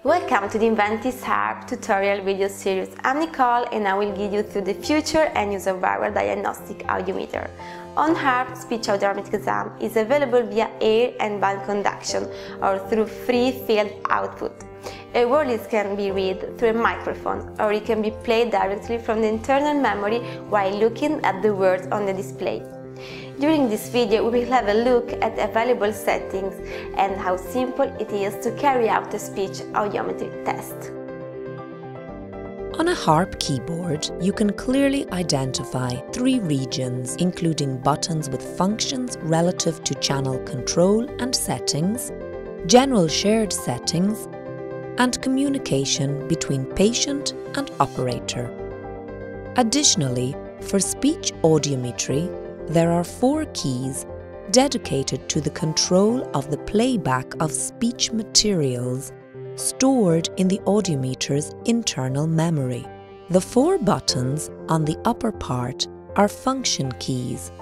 Welcome to the Inventis Harp tutorial video series. I'm Nicole and I will guide you through the future and use of our diagnostic audiometer. On Harp, speech audiometric exam is available via air and band conduction or through free field output. A word list can be read through a microphone or it can be played directly from the internal memory while looking at the words on the display. During this video we will have a look at available settings and how simple it is to carry out a speech audiometry test. On a Harp keyboard, you can clearly identify three regions, including buttons with functions relative to channel control and settings, general shared settings, and communication between patient and operator. Additionally, for speech audiometry, there are 4 keys dedicated to the control of the playback of speech materials stored in the audiometer's internal memory. The 4 buttons on the upper part are function keys,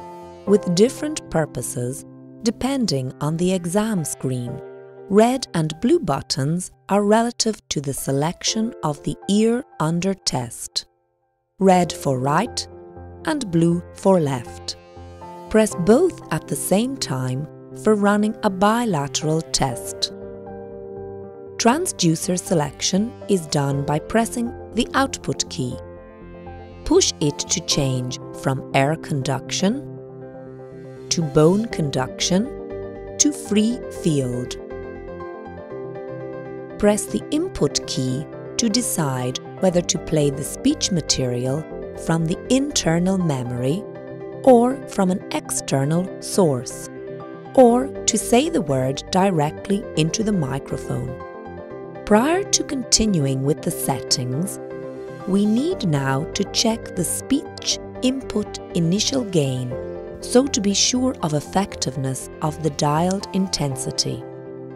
with different purposes depending on the exam screen. Red and blue buttons are relative to the selection of the ear under test. Red for right and blue for left. Press both at the same time for running a bilateral test. Transducer selection is done by pressing the output key. Push it to change from air conduction to bone conduction to free field. Press the input key to decide whether to play the speech material from the internal memory or from an external source, or to say the word directly into the microphone. Prior to continuing with the settings, we need now to check the speech input initial gain, so to be sure of effectiveness of the dialed intensity.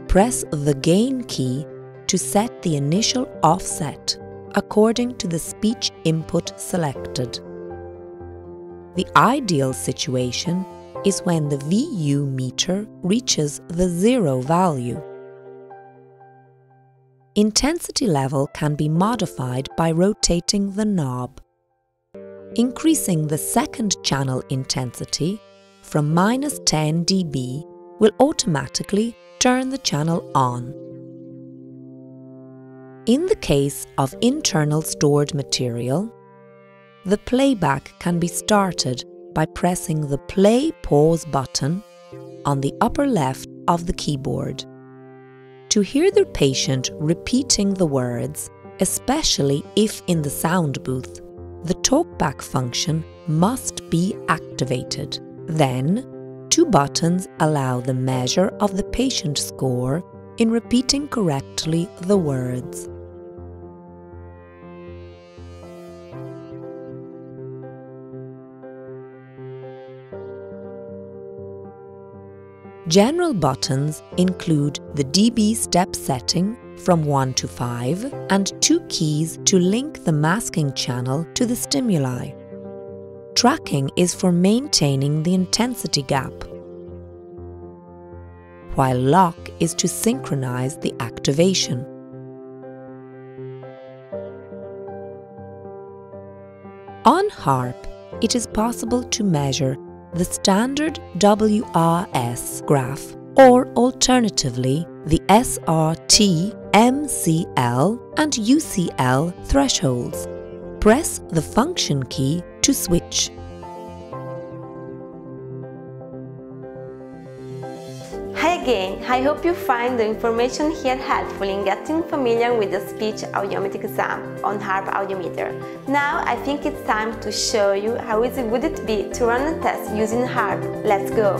Press the gain key to set the initial offset according to the speech input selected. The ideal situation is when the VU meter reaches the 0 value. Intensity level can be modified by rotating the knob. Increasing the second channel intensity from -10 dB will automatically turn the channel on. In the case of internal stored material, the playback can be started by pressing the play-pause button on the upper left of the keyboard. To hear the patient repeating the words, especially if in the sound booth, the talkback function must be activated. Then, 2 buttons allow the measure of the patient score in repeating correctly the words. General buttons include the dB step setting from 1 to 5 and 2 keys to link the masking channel to the stimuli. Tracking is for maintaining the intensity gap, while lock is to synchronize the activation. On Harp, it is possible to measure the standard WRS graph or alternatively the SRT, MCL and UCL thresholds. Press the function key to switch. Hi again, I hope you find the information here helpful in getting familiar with the speech audiometric exam on Harp Audiometer. Now I think it's time to show you how easy would it be to run a test using Harp. Let's go!